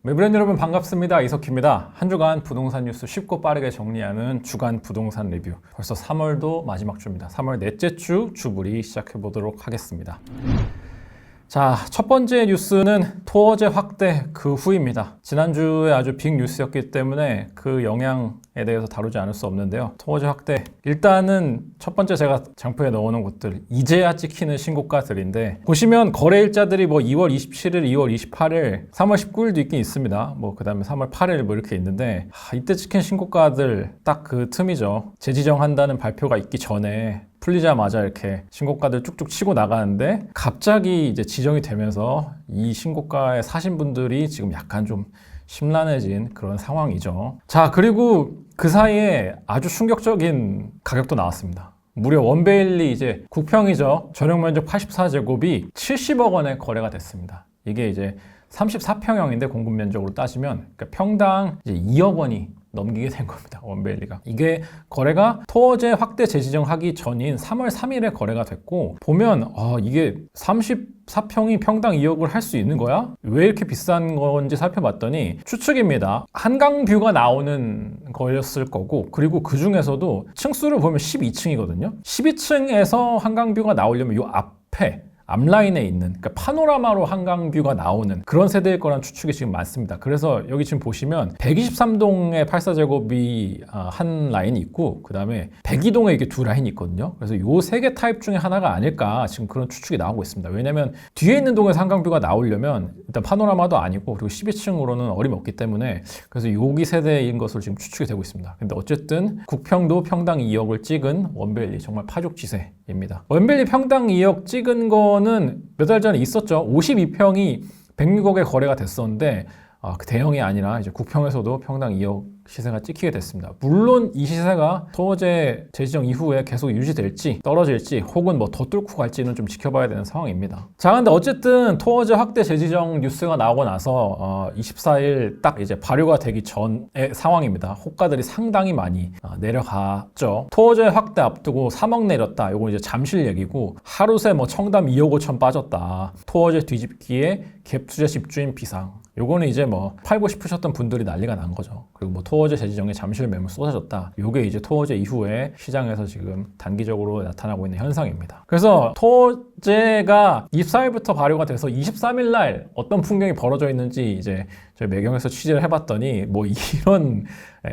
매브랜드 여러분 반갑습니다. 이석희입니다. 한 주간 부동산 뉴스 쉽고 빠르게 정리하는 주간 부동산 리뷰. 벌써 3월도 마지막 주입니다. 3월 넷째 주 주불이 시작해 보도록 하겠습니다. 자, 첫 번째 뉴스는 토어제 확대 그 후입니다. 지난주에 아주 빅 뉴스였기 때문에 그 영향에 대해서 다루지 않을 수 없는데요. 토어제 확대. 일단은 첫 번째 제가 장표에 넣어놓은 곳들. 이제야 찍히는 신고가들인데 보시면 거래일자들이 뭐 2월 27일, 2월 28일, 3월 19일도 있긴 있습니다. 그 다음에 3월 8일 뭐 이렇게 있는데 이때 찍힌 신고가들 딱 그 틈이죠. 재지정한다는 발표가 있기 전에 풀리자마자 이렇게 신고가들 쭉쭉 치고 나가는데 갑자기 이제 지정이 되면서 이 신고가에 사신 분들이 지금 약간 좀 심란해진 그런 상황이죠. 자, 그리고 그 사이에 아주 충격적인 가격도 나왔습니다. 무려 원베일리 이제 국평이죠. 전용 면적 84제곱이 70억 원에 거래가 됐습니다. 이게 이제 34평형인데 공급 면적으로 따지면 그러니까 평당 이제 2억 원이 넘기게 된 겁니다. 원베일리가. 이게 거래가 토어제 확대 재지정하기 전인 3월 3일에 거래가 됐고 보면 이게 34평이 평당 2억을 할 수 있는 거야? 왜 이렇게 비싼 건지 살펴봤더니 추측입니다. 한강뷰가 나오는 거였을 거고 그리고 그 중에서도 층수를 보면 12층이거든요. 12층에서 한강뷰가 나오려면 이 앞라인에 있는 그러니까 파노라마로 한강뷰가 나오는 그런 세대일 거란 추측이 지금 많습니다. 그래서 여기 지금 보시면 123동의 84제곱이 한 라인이 있고 그 다음에 102동에 이게 두 라인이 있거든요. 그래서 이 세 개 타입 중에 하나가 아닐까 지금 그런 추측이 나오고 있습니다. 왜냐면 뒤에 있는 동에서 한강뷰가 나오려면 일단 파노라마도 아니고 그리고 12층으로는 어림없기 때문에 그래서 여기 세대인 것으로 지금 추측이 되고 있습니다. 근데 어쨌든 국평도 평당 2억을 찍은 원베일리 정말 파죽지세입니다. 원베일리 평당 2억 찍은 거 는 몇 달 전에 있었죠. 52평이 106억에 거래가 됐었는데 그 대형이 아니라 이제 국평에서도 평당 2억 시세가 찍히게 됐습니다. 물론 이 시세가 토어제 재지정 이후에 계속 유지될지 떨어질지 혹은 뭐 더 뚫고 갈지는 좀 지켜봐야 되는 상황입니다. 자, 근데 어쨌든 토어제 확대 재지정 뉴스가 나오고 나서 24일 딱 이제 발효가 되기 전의 상황입니다. 호가들이 상당히 많이 내려갔죠. 토어제 확대 앞두고 3억 내렸다. 이건 이제 잠실 얘기고 하루 새 뭐 청담 2억 5천 빠졌다. 토어제 뒤집기에 갭 투자 집주인 비상. 요거는 이제 뭐 팔고 싶으셨던 분들이 난리가 난 거죠. 그리고 뭐 토어제 재지정에 잠실 매물 쏟아졌다. 요게 이제 토어제 이후에 시장에서 지금 단기적으로 나타나고 있는 현상입니다. 그래서 토어제가 24일부터 발효가 돼서 23일 날 어떤 풍경이 벌어져 있는지 이제 저희 매경에서 취재를 해봤더니 뭐 이런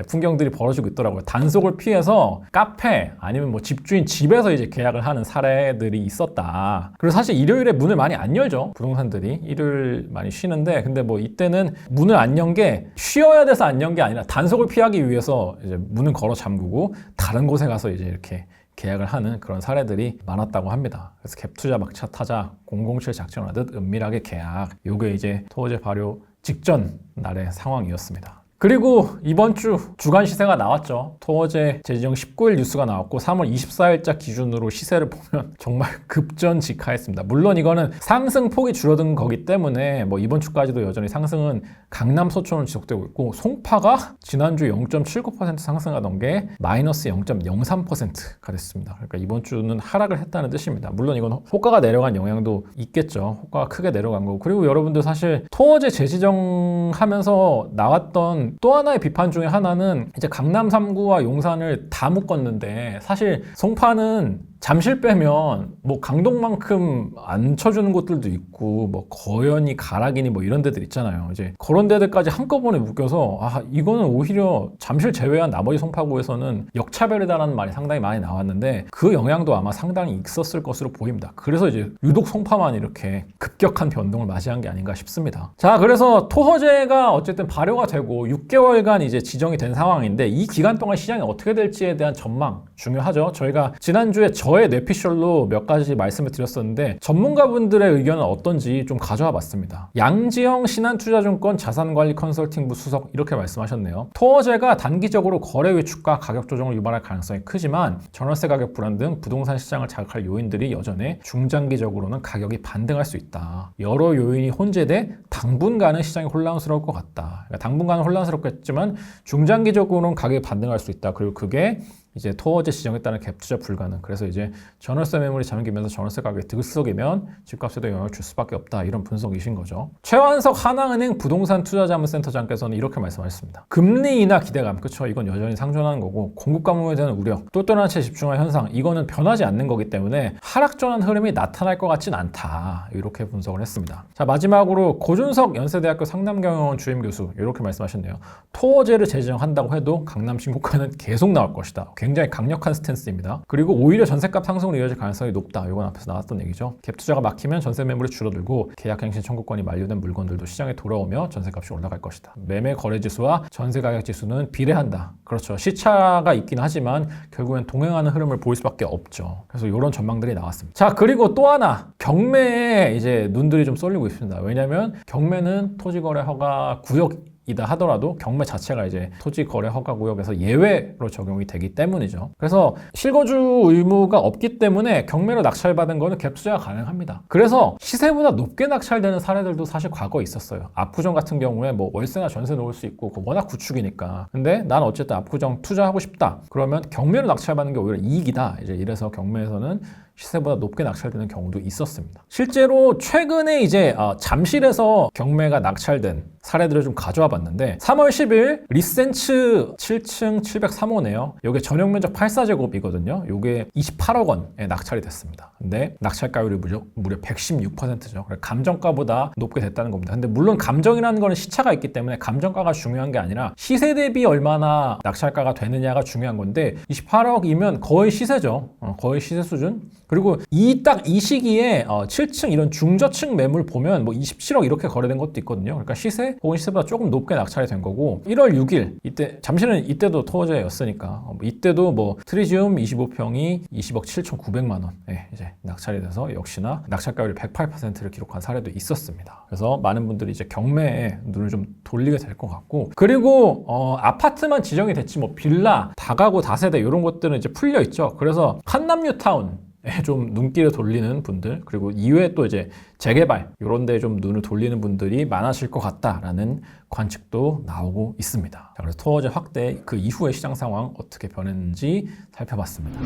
풍경들이 벌어지고 있더라고요. 단속을 피해서 카페 아니면 뭐 집주인 집에서 이제 계약을 하는 사례들이 있었다. 그리고 사실 일요일에 문을 많이 안 열죠. 부동산들이 일요일 많이 쉬는데 근데 뭐 이때는 문을 안 연 게 쉬어야 돼서 안 연 게 아니라 단속을 피하기 위해서 이제 문을 걸어 잠그고 다른 곳에 가서 이제 이렇게 계약을 하는 그런 사례들이 많았다고 합니다. 그래서 갭투자 막차 타자 007 작전하듯 은밀하게 계약. 요게 이제 토어제 발효 직전 날의 상황이었습니다. 그리고 이번 주 주간 시세가 나왔죠. 토어제 재지정 19일 뉴스가 나왔고 3월 24일자 기준으로 시세를 보면 정말 급전직하했습니다. 물론 이거는 상승폭이 줄어든 거기 때문에 뭐 이번 주까지도 여전히 상승은 강남 서초는 지속되고 있고 송파가 지난주 0.79% 상승하던 게 마이너스 0.03%가 됐습니다. 그러니까 이번 주는 하락을 했다는 뜻입니다. 물론 이건 호가가 내려간 영향도 있겠죠. 호가가 크게 내려간 거고 그리고 여러분들 사실 토어제 재지정하면서 나왔던 또 하나의 비판 중에 하나는 이제 강남 3구와 용산을 다 묶었는데 사실 송파는 잠실 빼면 뭐 강동만큼 안 쳐주는 곳들도 있고 뭐 거연이 가락이니 뭐 이런 데들 있잖아요. 이제 그런 데들까지 한꺼번에 묶여서 이거는 오히려 잠실 제외한 나머지 송파구에서는 역차별이다라는 말이 상당히 많이 나왔는데 그 영향도 아마 상당히 있었을 것으로 보입니다. 그래서 이제 유독 송파만 이렇게 급격한 변동을 맞이한 게 아닌가 싶습니다. 자, 그래서 토어제가 어쨌든 발효가 되고 6개월간 이제 지정이 된 상황인데 이 기간 동안 시장이 어떻게 될지에 대한 전망 중요하죠. 저희가 지난주에 저의 뇌피셜로 몇 가지 말씀을 드렸었는데 전문가분들의 의견은 어떤지 좀 가져와 봤습니다. 양지영 신한투자증권 자산관리 컨설팅부 수석 이렇게 말씀하셨네요. 토어제가 단기적으로 거래 위축과 가격 조정을 유발할 가능성이 크지만 전월세 가격 불안 등 부동산 시장을 자극할 요인들이 여전해 중장기적으로는 가격이 반등할 수 있다. 여러 요인이 혼재돼 당분간은 시장이 혼란스러울 것 같다. 그러니까 당분간은 혼란스럽겠지만 중장기적으로는 가격이 반등할 수 있다. 그리고 그게 이제 토어제 지정에 따른 갭 투자 불가능. 그래서 이제 전월세 매물이 잠기면서 전월세 가격이 들썩이면 집값에도 영향을 줄 수밖에 없다. 이런 분석이신 거죠. 최완석 하나은행 부동산 투자자문센터장께서는 이렇게 말씀하셨습니다. 금리 인하 기대감, 그렇죠? 이건 여전히 상존하는 거고 공급 가뭄에 대한 우려, 또 다른 채 집중화 현상, 이거는 변하지 않는 거기 때문에 하락 전환 흐름이 나타날 것 같진 않다. 이렇게 분석을 했습니다. 자, 마지막으로 고준석 연세대학교 상남경영원 주임 교수 이렇게 말씀하셨네요. 토어제를 제정한다고 해도 강남 신고가는 계속 나올 것이다. 굉장히 강력한 스탠스입니다. 그리고 오히려 전세값 상승으로 이어질 가능성이 높다. 이건 앞에서 나왔던 얘기죠. 갭 투자가 막히면 전세 매물이 줄어들고 계약갱신 청구권이 만료된 물건들도 시장에 돌아오며 전세값이 올라갈 것이다. 매매 거래 지수와 전세 가격 지수는 비례한다. 그렇죠. 시차가 있긴 하지만 결국엔 동행하는 흐름을 보일 수밖에 없죠. 그래서 이런 전망들이 나왔습니다. 자, 그리고 또 하나 경매에 이제 눈들이 좀 쏠리고 있습니다. 왜냐하면 경매는 토지거래 허가 구역이다 하더라도 경매 자체가 이제 토지거래 허가 구역에서 예외로 적용이 되기 때문이죠. 그래서 실거주 의무가 없기 때문에 경매로 낙찰받은 거는 갭 투자가 가능합니다. 그래서 시세보다 높게 낙찰되는 사례들도 사실 과거에 있었어요. 압구정 같은 경우에 뭐 월세나 전세 놓을 수 있고 워낙 구축이니까. 근데 난 어쨌든 압구정 투자하고 싶다. 그러면 경매로 낙찰받는 게 오히려 이익이다. 이제 이래서 경매에서는 시세보다 높게 낙찰되는 경우도 있었습니다. 실제로 최근에 이제 잠실에서 경매가 낙찰된 사례들을 좀 가져와 봤는데 3월 10일 리센츠 7층 703호네요. 이게 전용 면적 84제곱이거든요. 이게 28억 원에 낙찰이 됐습니다. 근데 낙찰가율이 무려 116%죠. 감정가보다 높게 됐다는 겁니다. 근데 물론 감정이라는 거는 시차가 있기 때문에 감정가가 중요한 게 아니라 시세 대비 얼마나 낙찰가가 되느냐가 중요한 건데 28억이면 거의 시세죠. 거의 시세 수준. 그리고 딱 이 시기에 7층 이런 중저층 매물 보면 뭐 27억 이렇게 거래된 것도 있거든요. 그러니까 시세 혹은 시세보다 조금 높게 낙찰이 된 거고 1월 6일 이때 잠실은 이때도 토어제였으니까 이때도 뭐 트리지움 25평이 20억 7,900만 원에 이제 낙찰이 돼서 역시나 낙찰가율이 108%를 기록한 사례도 있었습니다. 그래서 많은 분들이 이제 경매에 눈을 좀 돌리게 될 것 같고 그리고 아파트만 지정이 됐지 뭐 빌라, 다가구, 다세대 이런 것들은 이제 풀려 있죠. 그래서 한남 뉴타운 좀 눈길을 돌리는 분들 그리고 이외에 또 이제 재개발 이런 데 좀 눈을 돌리는 분들이 많아질 것 같다라는 관측도 나오고 있습니다. 자, 그래서 토어제 확대 그 이후의 시장 상황 어떻게 변했는지 살펴봤습니다.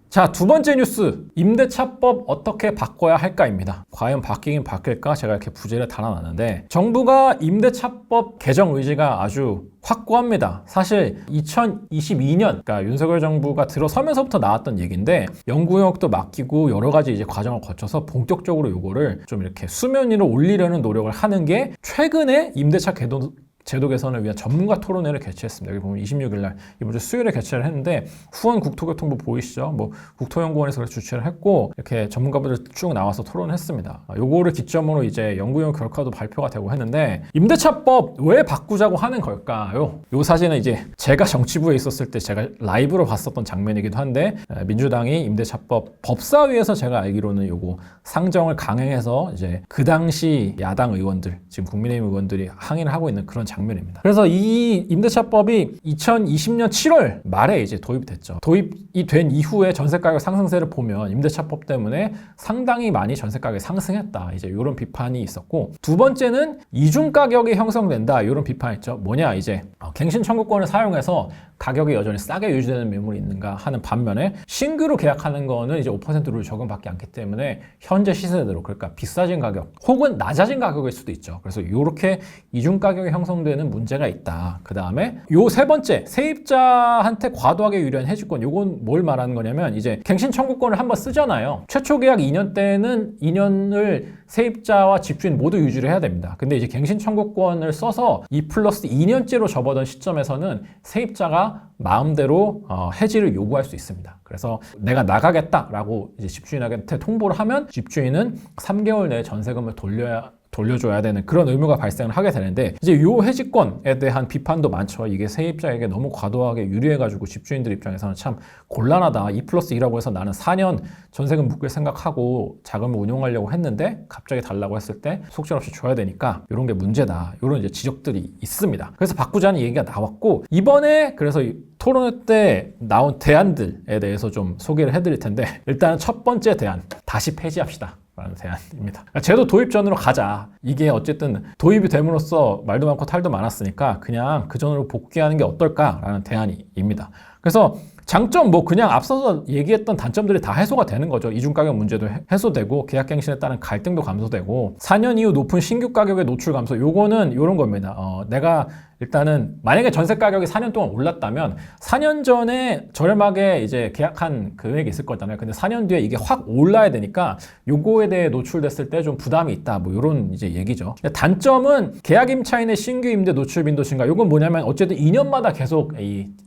자, 두 번째 뉴스, 임대차법 어떻게 바꿔야 할까입니다. 과연 바뀌긴 바뀔까? 제가 이렇게 부제를 달아놨는데 정부가 임대차법 개정 의지가 아주 확고합니다. 사실 2022년, 그러니까 윤석열 정부가 들어서면서부터 나왔던 얘기인데 연구용역도 맡기고 여러 가지 이제 과정을 거쳐서 본격적으로 요거를 좀 이렇게 수면 위로 올리려는 노력을 하는 게 최근에 임대차 제도 개선을 위한 전문가 토론회를 개최했습니다. 여기 보면 26일 날 이번 주 수요일에 개최를 했는데 후원 국토교통부 보이시죠? 뭐 국토연구원에서 주최를 했고 이렇게 전문가분들 쭉 나와서 토론을 했습니다. 요거를 기점으로 이제 연구용 결과도 발표가 되고 했는데 임대차법 왜 바꾸자고 하는 걸까요? 요 사진은 이제 제가 정치부에 있었을 때 제가 라이브로 봤었던 장면이기도 한데 민주당이 임대차법 법사위에서 제가 알기로는 요거 상정을 강행해서 이제 그 당시 야당 의원들 지금 국민의힘 의원들이 항의를 하고 있는 그런 장면입니다. 그래서 이 임대차법이 2020년 7월 말에 이제 도입이 됐죠. 도입이 된 이후에 전세가격 상승세를 보면 임대차법 때문에 상당히 많이 전세가격이 상승했다. 이제 이런 비판이 있었고 두 번째는 이중 가격이 형성된다. 이런 비판이 있죠. 뭐냐 이제 갱신 청구권을 사용해서 가격이 여전히 싸게 유지되는 매물이 있는가 하는 반면에 신규로 계약하는 거는 이제 5% 룰 적용받지 않기 때문에 현재 시세대로 그러니까 비싸진 가격 혹은 낮아진 가격일 수도 있죠. 그래서 이렇게 이중 가격이 형성되는 문제가 있다. 그 다음에 요 세 번째 세입자한테 과도하게 유리한 해지권 요건 뭘 말하는 거냐면 이제 갱신 청구권을 한번 쓰잖아요. 최초 계약 2년 때는 2년을 세입자와 집주인 모두 유지를 해야 됩니다. 근데 이제 갱신 청구권을 써서 2+2년째로 접어든 시점에서는 세입자가 마음대로 해지를 요구할 수 있습니다. 그래서 내가 나가겠다라고 이제 집주인한테 통보를 하면 집주인은 3개월 내에 전세금을 돌려줘야 되는 그런 의무가 발생을 하게 되는데 이제 요 해지권에 대한 비판도 많죠. 이게 세입자에게 너무 과도하게 유리해가지고 집주인들 입장에서는 참 곤란하다. 2+2라고 해서 나는 4년 전세금 묶을 생각하고 자금을 운용하려고 했는데 갑자기 달라고 했을 때 속절없이 줘야 되니까 이런 게 문제다. 이런 이제 지적들이 있습니다. 그래서 바꾸자는 얘기가 나왔고 이번에 그래서 토론회 때 나온 대안들에 대해서 좀 소개를 해드릴 텐데 일단은 첫 번째 대안 다시 폐지합시다. 라는 대안입니다. 제도 도입 전으로 가자. 이게 어쨌든 도입이 됨으로써 말도 많고 탈도 많았으니까 그냥 그 전으로 복귀하는 게 어떨까라는 대안입니다. 그래서 장점 뭐 그냥 앞서서 얘기했던 단점들이 다 해소가 되는 거죠. 이중 가격 문제도 해소되고 계약갱신에 따른 갈등도 감소되고 4년 이후 높은 신규 가격의 노출 감소 요거는 요런 겁니다. 내가 일단은 만약에 전세 가격이 4년 동안 올랐다면 4년 전에 저렴하게 이제 계약한 금액이 있을 거잖아요. 근데 4년 뒤에 이게 확 올라야 되니까 요거에 대해 노출됐을 때 좀 부담이 있다. 뭐 요런 이제 얘기죠. 단점은 계약 임차인의 신규 임대 노출 빈도 증가. 요건 뭐냐면 어쨌든 2년마다 계속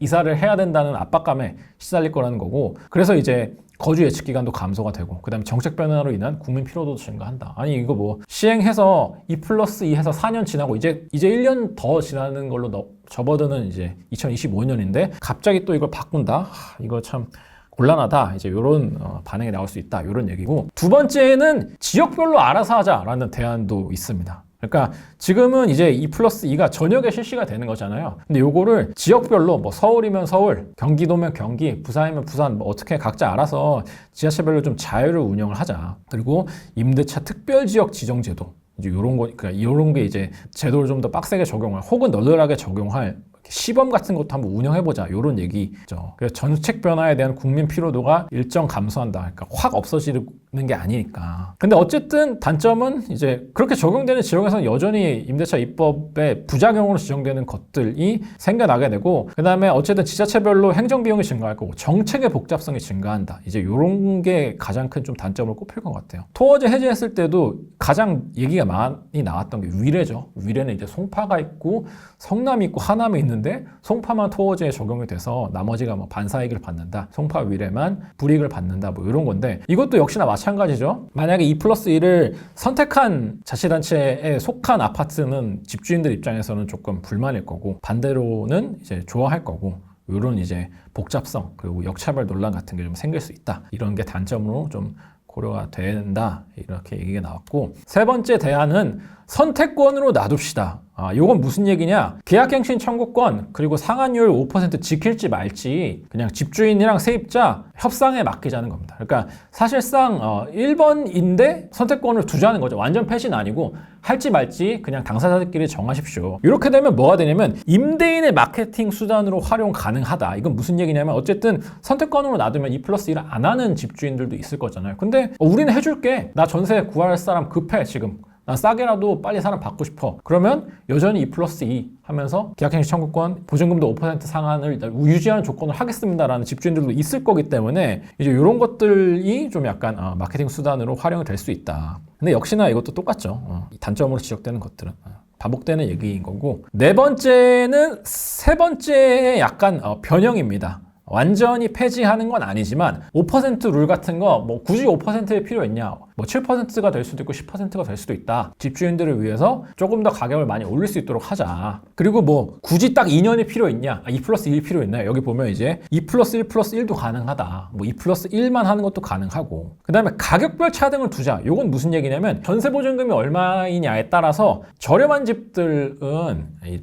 이사를 해야 된다는 압박감에 시달릴 거라는 거고. 그래서 이제 거주 예측 기간도 감소가 되고 그다음에 정책 변화로 인한 국민 피로도 증가한다. 아니 이거 뭐 시행해서 2+2 해서 4년 지나고 이제 1년 더 지나는 걸로 접어드는 이제 2025년인데 갑자기 또 이걸 바꾼다? 이거 참 곤란하다. 이제 이런 반응이 나올 수 있다. 이런 얘기고 두 번째는 지역별로 알아서 하자라는 대안도 있습니다. 그러니까 지금은 이제 2+2가 저녁에 실시가 되는 거잖아요. 근데 요거를 지역별로 뭐 서울이면 서울, 경기도면 경기, 부산이면 부산 뭐 어떻게 각자 알아서 지자체별로 좀 자유를 운영을 하자. 그리고 임대차 특별지역 지정제도 이제 요런 거 그러니까 요런 게 이제 제도를 좀 더 빡세게 적용할 혹은 널널하게 적용할 시범 같은 것도 한번 운영해보자 이런 얘기죠. 그래서 정책 변화에 대한 국민 피로도가 일정 감소한다. 그러니까 확 없어지는 게 아니니까. 근데 어쨌든 단점은 이제 그렇게 적용되는 지역에서는 여전히 임대차 입법의 부작용으로 지정되는 것들이 생겨나게 되고 그 다음에 어쨌든 지자체별로 행정비용이 증가할 거고 정책의 복잡성이 증가한다. 이제 이런 게 가장 큰 좀 단점을 꼽힐 것 같아요. 토어제 해제했을 때도 가장 얘기가 많이 나왔던 게 위례죠. 위례는 이제 송파가 있고 성남이 있고 하남이 있는데 송파만 토어제에 적용이 돼서 나머지가 뭐 반사이익을 받는다. 송파 위례만 불이익을 받는다. 뭐 이런 건데 이것도 역시나 마찬가지죠. 만약에 2+1을 선택한 자치단체에 속한 아파트는 집주인들 입장에서는 조금 불만일 거고 반대로는 이제 좋아할 거고 이런 이제 복잡성 그리고 역차별 논란 같은 게 좀 생길 수 있다. 이런 게 단점으로 좀 고려가 된다. 이렇게 얘기가 나왔고 세 번째 대안은 선택권으로 놔둡시다. 요건 무슨 얘기냐? 계약갱신 청구권 그리고 상한율 5% 지킬지 말지 그냥 집주인이랑 세입자 협상에 맡기자는 겁니다. 그러니까 사실상 1번인데 선택권을 두자는 거죠. 완전 패신 아니고 할지 말지 그냥 당사자들끼리 정하십시오. 이렇게 되면 뭐가 되냐면 임대인의 마케팅 수단으로 활용 가능하다. 이건 무슨 얘기냐면 어쨌든 선택권으로 놔두면 2+1을 안 하는 집주인들도 있을 거잖아요. 근데 우리는 해줄게. 나 전세 구할 사람 급해 지금. 난 싸게라도 빨리 사람 받고 싶어. 그러면 여전히 2+2 하면서 계약갱신 청구권, 보증금도 5% 상한을 유지하는 조건을 하겠습니다라는 집주인들도 있을 거기 때문에 이제 이런 것들이 좀 약간 마케팅 수단으로 활용이 될 수 있다. 근데 역시나 이것도 똑같죠. 단점으로 지적되는 것들은. 반복되는 얘기인 거고 네 번째는 세 번째의 약간 변형입니다. 완전히 폐지하는 건 아니지만 5%룰 같은 거 뭐 굳이 5%의 필요 있냐 뭐 7%가 될 수도 있고 10%가 될 수도 있다. 집주인들을 위해서 조금 더 가격을 많이 올릴 수 있도록 하자. 그리고 뭐 굳이 딱 2년이 필요 있냐 2+1 필요 있나요? 여기 보면 이제 2+1+1도 가능하다. 뭐 2+1만 하는 것도 가능하고 그 다음에 가격별 차등을 두자. 요건 무슨 얘기냐면 전세보증금이 얼마이냐에 따라서 저렴한 집들은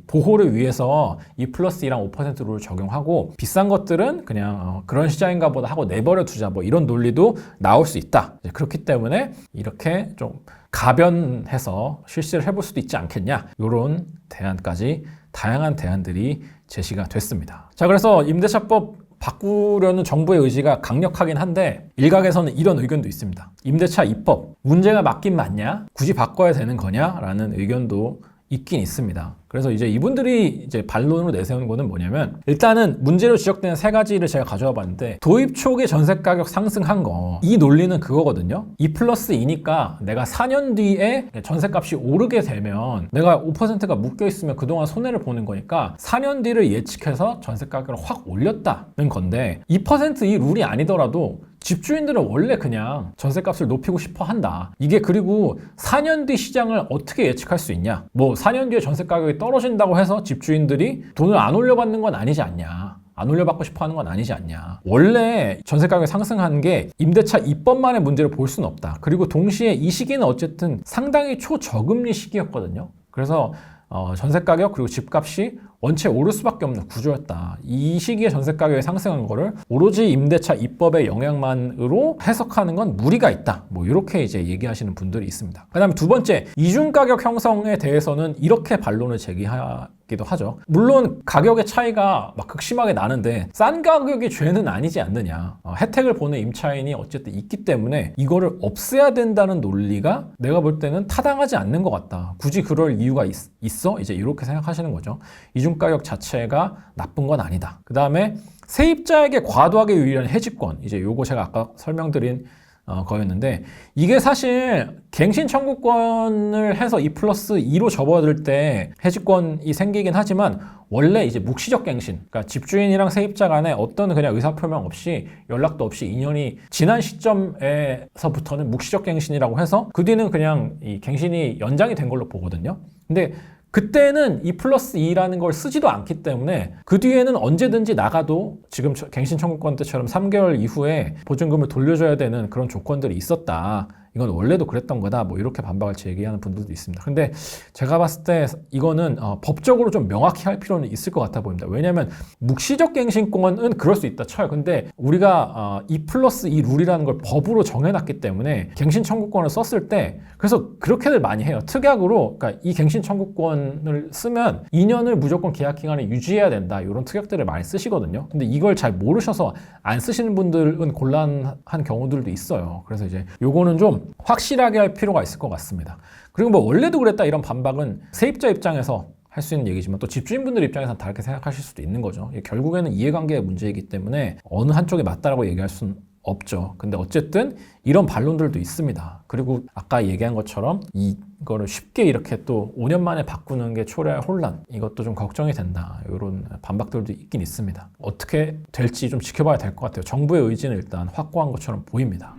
보호를 위해서 2+2랑 5% 룰을 적용하고 비싼 것들은 그냥 그런 시장인가 보다 하고 내버려 두자. 뭐 이런 논리도 나올 수 있다. 그렇기 때문에 이렇게 좀 가변해서 실시를 해볼 수도 있지 않겠냐. 이런 대안까지 다양한 대안들이 제시가 됐습니다. 자, 그래서 임대차법 바꾸려는 정부의 의지가 강력하긴 한데 일각에서는 이런 의견도 있습니다. 임대차 입법 문제가 맞긴 맞냐? 굳이 바꿔야 되는 거냐? 라는 의견도 있긴 있습니다. 그래서 이제 이분들이 이제 반론으로 내세우는 거는 뭐냐면 일단은 문제로 지적되는 세 가지를 제가 가져와 봤는데 도입 초기 전세 가격 상승한 거 이 논리는 그거거든요. 2+2니까 내가 4년 뒤에 전세값이 오르게 되면 내가 5%가 묶여 있으면 그동안 손해를 보는 거니까 4년 뒤를 예측해서 전세 가격을 확 올렸다는 건데 2%이 룰이 아니더라도 집주인들은 원래 그냥 전세값을 높이고 싶어 한다. 이게 그리고 4년 뒤 시장을 어떻게 예측할 수 있냐? 뭐 4년 뒤에 전세 가격이 떨어진다고 해서 집주인들이 돈을 안 올려받는 건 아니지 않냐? 안 올려받고 싶어 하는 건 아니지 않냐? 원래 전세 가격이 상승한 게 임대차 입법만의 문제를 볼 수는 없다. 그리고 동시에 이 시기는 어쨌든 상당히 초저금리 시기였거든요. 그래서 전세 가격 그리고 집값이 원체 오를 수밖에 없는 구조였다. 이 시기에 전세 가격이 상승한 거를 오로지 임대차 입법의 영향만으로 해석하는 건 무리가 있다. 뭐 이렇게 이제 얘기하시는 분들이 있습니다. 그다음에 두 번째, 이중 가격 형성에 대해서는 이렇게 반론을 제기하기도 하죠. 물론 가격의 차이가 막 극심하게 나는데 싼 가격이 죄는 아니지 않느냐. 혜택을 보는 임차인이 어쨌든 있기 때문에 이거를 없애야 된다는 논리가 내가 볼 때는 타당하지 않는 것 같다. 굳이 그럴 이유가 있어? 이제 이렇게 생각하시는 거죠. 이중 가격 자체가 나쁜 건 아니다. 그 다음에 세입자에게 과도하게 유리한 해지권, 이제 요거 제가 아까 설명드린 거였는데, 이게 사실 갱신 청구권을 해서 2+2로 접어들 때 해지권이 생기긴 하지만 원래 이제 묵시적 갱신, 그러니까 집주인이랑 세입자 간에 어떤 그냥 의사표명 없이 연락도 없이 인연이 지난 시점에서부터는 묵시적 갱신이라고 해서 그 뒤는 그냥 이 갱신이 연장이 된 걸로 보거든요. 근데 그때는 2+2라는 걸 쓰지도 않기 때문에 그 뒤에는 언제든지 나가도 지금 갱신 청구권 때처럼 3개월 이후에 보증금을 돌려줘야 되는 그런 조건들이 있었다. 이건 원래도 그랬던 거다. 뭐 이렇게 반박을 제기하는 분들도 있습니다. 근데 제가 봤을 때 이거는 법적으로 좀 명확히 할 필요는 있을 것 같아 보입니다. 왜냐하면 묵시적 갱신권은 그럴 수 있다 쳐요. 근데 우리가 2+2 룰이라는 걸 법으로 정해놨기 때문에 갱신 청구권을 썼을 때 그래서 그렇게들 많이 해요. 특약으로 그러니까 이 갱신 청구권을 쓰면 2년을 무조건 계약 기간에 유지해야 된다. 이런 특약들을 많이 쓰시거든요. 근데 이걸 잘 모르셔서 안 쓰시는 분들은 곤란한 경우들도 있어요. 그래서 이제 요거는 좀 확실하게 할 필요가 있을 것 같습니다. 그리고 뭐 원래도 그랬다 이런 반박은 세입자 입장에서 할 수 있는 얘기지만 또 집주인분들 입장에서는 다르게 생각하실 수도 있는 거죠. 결국에는 이해관계의 문제이기 때문에 어느 한쪽이 맞다라고 얘기할 수는 없죠. 근데 어쨌든 이런 반론들도 있습니다. 그리고 아까 얘기한 것처럼 이거를 쉽게 이렇게 또 5년 만에 바꾸는 게 초래할 혼란, 이것도 좀 걱정이 된다. 이런 반박들도 있긴 있습니다. 어떻게 될지 좀 지켜봐야 될 것 같아요. 정부의 의지는 일단 확고한 것처럼 보입니다.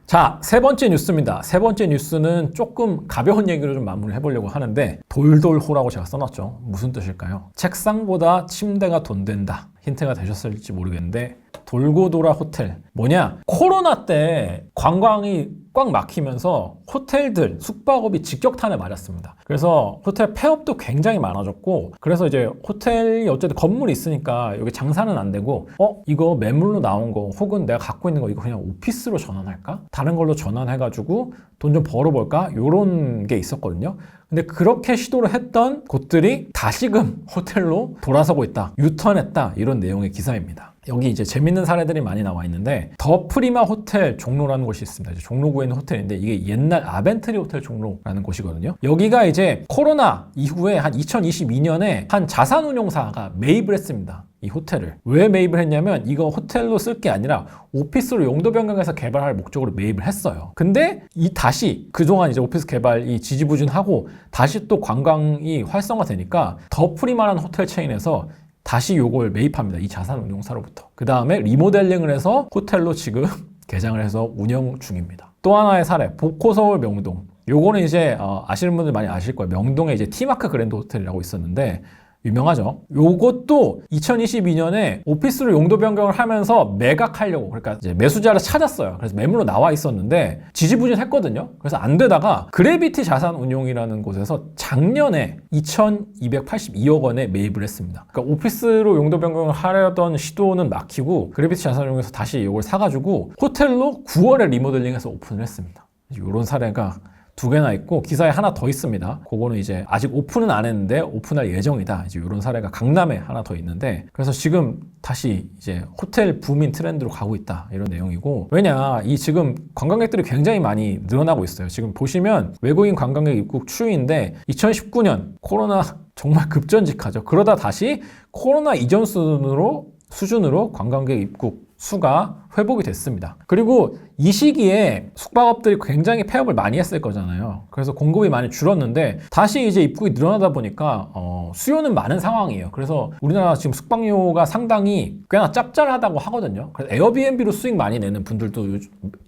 자, 세 번째 뉴스입니다. 세 번째 뉴스는 조금 가벼운 얘기로 좀 마무리를 해보려고 하는데 돌돌호라고 제가 써놨죠. 무슨 뜻일까요? 책상보다 침대가 돈 된다. 힌트가 되셨을지 모르겠는데 돌고 돌아 호텔. 뭐냐? 코로나 때 관광이 꽉 막히면서 호텔들, 숙박업이 직격탄을 맞았습니다. 그래서 호텔 폐업도 굉장히 많아졌고, 그래서 이제 호텔이 어쨌든 건물이 있으니까 여기 장사는 안 되고, 이거 매물로 나온 거 혹은 내가 갖고 있는 거 이거 그냥 오피스로 전환할까? 다른 걸로 전환해가지고 돈 좀 벌어볼까? 요런 게 있었거든요. 근데 그렇게 시도를 했던 곳들이 다시금 호텔로 돌아서고 있다. 유턴했다. 이런 내용의 기사입니다. 여기 이제 재밌는 사례들이 많이 나와 있는데 더 프리마 호텔 종로라는 곳이 있습니다. 이제 종로구에 있는 호텔인데 이게 옛날 아벤트리 호텔 종로라는 곳이거든요. 여기가 이제 코로나 이후에 한 2022년에 한 자산운용사가 매입을 했습니다. 이 호텔을. 왜 매입을 했냐면 이거 호텔로 쓸 게 아니라 오피스로 용도 변경해서 개발할 목적으로 매입을 했어요. 근데 다시 그동안 이제 오피스 개발이 지지부진하고 다시 또 관광이 활성화되니까 더 프리마라는 호텔 체인에서 다시 요걸 매입합니다. 이 자산운용사로부터. 그 다음에 리모델링을 해서 호텔로 지금 개장을 해서 운영 중입니다. 또 하나의 사례, 복호서울 명동. 요거는 이제 아시는 분들 많이 아실 거예요. 명동에 이제 티마크 그랜드 호텔이라고 있었는데 유명하죠. 요것도 2022년에 오피스로 용도 변경을 하면서 매각하려고, 그러니까 이제 매수자를 찾았어요. 그래서 매물로 나와 있었는데 지지부진했거든요. 그래서 안 되다가 그래비티 자산운용이라는 곳에서 작년에 2,282억 원에 매입을 했습니다. 그러니까 오피스로 용도 변경을 하려던 시도는 막히고 그래비티 자산운용에서 다시 이걸 사가지고 호텔로 9월에 리모델링해서 오픈을 했습니다. 이런 사례가 두 개나 있고 기사에 하나 더 있습니다. 그거는 이제 아직 오픈은 안 했는데 오픈할 예정이다. 이제 이런 사례가 강남에 하나 더 있는데 그래서 지금 다시 이제 호텔 붐인 트렌드로 가고 있다. 이런 내용이고 왜냐 이 지금 관광객들이 굉장히 많이 늘어나고 있어요. 지금 보시면 외국인 관광객 입국 추이인데 2019년 코로나 정말 급전직하죠. 그러다 다시 코로나 이전 수준으로 관광객 입국 수가 회복이 됐습니다. 그리고 이 시기에 숙박업들이 굉장히 폐업을 많이 했을 거잖아요. 그래서 공급이 많이 줄었는데 다시 이제 입국이 늘어나다 보니까 수요는 많은 상황이에요. 그래서 우리나라 지금 숙박료가 상당히 꽤나 짭짤하다고 하거든요. 그래서 에어비앤비로 수익 많이 내는 분들도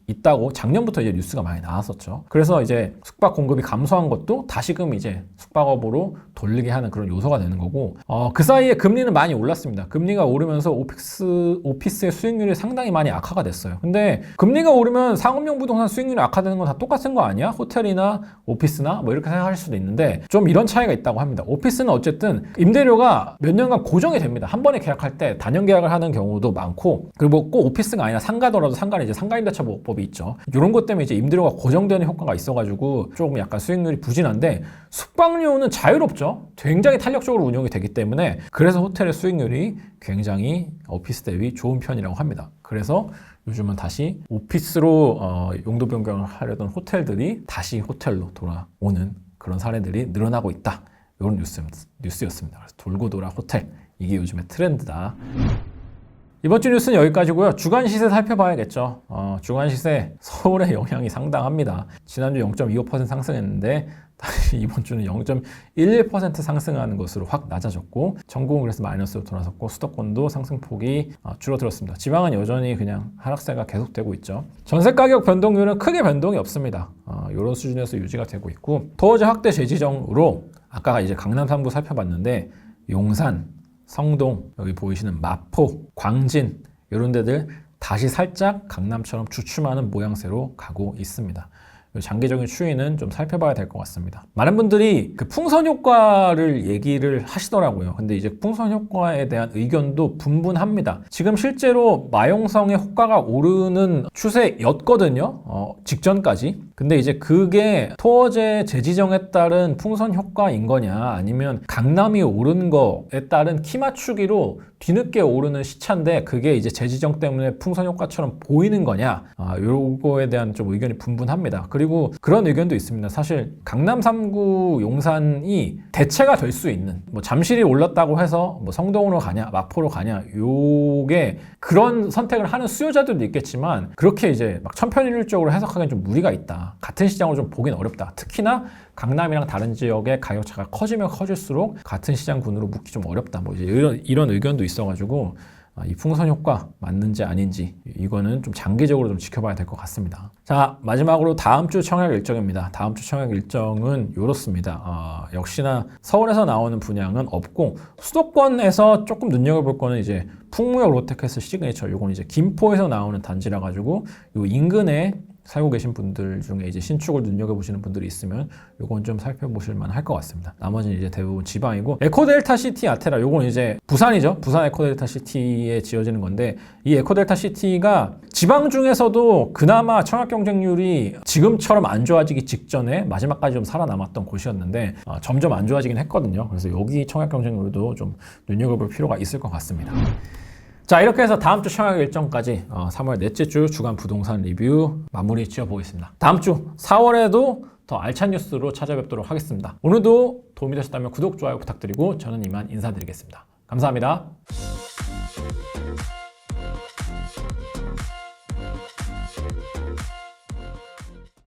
있다고 작년부터 이제 뉴스가 많이 나왔었죠. 그래서 이제 숙박 공급이 감소한 것도 다시금 이제 숙박업으로 돌리게 하는 그런 요소가 되는 거고 그 사이에 금리는 많이 올랐습니다. 금리가 오르면서 오피스의 수익률이 상당히 많이 악화가 됐어요. 근데 금리가 오르면 상업용 부동산 수익률이 악화되는 건 다 똑같은 거 아니야? 호텔이나 오피스나 뭐 이렇게 생각하실 수도 있는데 좀 이런 차이가 있다고 합니다. 오피스는 어쨌든 임대료가 몇 년간 고정이 됩니다. 한 번에 계약할 때 단년 계약을 하는 경우도 많고, 그리고 꼭 오피스가 아니라 상가더라도 상가는 이제 상가임대차보호법이 있죠. 이런 것 때문에 이제 임대료가 고정되는 효과가 있어가지고 조금 약간 수익률이 부진한데, 숙박료는 자유롭죠. 굉장히 탄력적으로 운영이 되기 때문에 그래서 호텔의 수익률이 굉장히 오피스 대비 좋은 편이라고 합니다. 그래서 요즘은 다시 오피스로 용도 변경을 하려던 호텔들이 다시 호텔로 돌아오는 그런 사례들이 늘어나고 있다. 이런 뉴스였습니다. 그래서 돌고 돌아 호텔, 이게 요즘의 트렌드다. 이번 주 뉴스는 여기까지고요. 주간 시세 살펴봐야겠죠. 주간 시세 서울의 영향이 상당합니다. 지난주 0.25% 상승했는데 다시 이번 주는 0.11% 상승하는 것으로 확 낮아졌고, 전국은 그래서 마이너스로 돌아섰고, 수도권도 상승폭이 줄어들었습니다. 지방은 여전히 그냥 하락세가 계속되고 있죠. 전세 가격 변동률은 크게 변동이 없습니다. 이런 수준에서 유지가 되고 있고, 토지 확대 재지정으로 아까 이제 강남 3구 살펴봤는데 용산, 성동, 여기 보이시는 마포, 광진 이런 데들 다시 살짝 강남처럼 주춤하는 모양새로 가고 있습니다. 장기적인 추이는 좀 살펴봐야 될 것 같습니다. 많은 분들이 그 풍선 효과를 얘기를 하시더라고요. 근데 이제 풍선 효과에 대한 의견도 분분합니다. 지금 실제로 마용성의 호가가 오르는 추세였거든요. 직전까지. 근데 이제 그게 토어제 재지정에 따른 풍선 효과인 거냐, 아니면 강남이 오른 거에 따른 키 맞추기로 뒤늦게 오르는 시차인데 그게 이제 재지정 때문에 풍선 효과처럼 보이는 거냐, 요거에 대한 좀 의견이 분분합니다. 그리고 그런 의견도 있습니다. 사실 강남 3구 용산이 대체가 될 수 있는, 뭐 잠실이 올랐다고 해서 뭐 성동으로 가냐 마포로 가냐, 요게 그런 선택을 하는 수요자들도 있겠지만 그렇게 이제 막 천편일률적으로 해석하기엔 좀 무리가 있다. 같은 시장으로 좀 보긴 어렵다. 특히나 강남이랑 다른 지역의 가격차가 커지면 커질수록 같은 시장군으로 묻기 좀 어렵다. 뭐 이제 이런 의견도 있어가지고 이 풍선 효과 맞는지 아닌지 이거는 좀 장기적으로 좀 지켜봐야 될 것 같습니다. 자, 마지막으로 다음 주 청약 일정입니다. 다음 주 청약 일정은 이렇습니다. 역시나 서울에서 나오는 분양은 없고, 수도권에서 조금 눈여겨볼 거는 이제 풍무역 롯데캐슬 시그니처, 요건 이제 김포에서 나오는 단지라 가지고 요 인근에 살고 계신 분들 중에 이제 신축을 눈여겨보시는 분들이 있으면 요건 좀 살펴보실 만할 것 같습니다. 나머지는 이제 대부분 지방이고, 에코델타 시티 아테라, 요건 이제 부산이죠. 부산 에코델타 시티에 지어지는 건데, 이 에코델타 시티가 지방 중에서도 그나마 청약 경쟁률이 지금처럼 안 좋아지기 직전에 마지막까지 좀 살아남았던 곳이었는데 점점 안 좋아지긴 했거든요. 그래서 여기 청약 경쟁률도 좀 눈여겨볼 필요가 있을 것 같습니다. 자, 이렇게 해서 다음 주 청약 일정까지 3월 넷째 주 주간 부동산 리뷰 마무리 지어보겠습니다. 다음 주 4월에도 더 알찬 뉴스로 찾아뵙도록 하겠습니다. 오늘도 도움이 되셨다면 구독, 좋아요 부탁드리고 저는 이만 인사드리겠습니다. 감사합니다.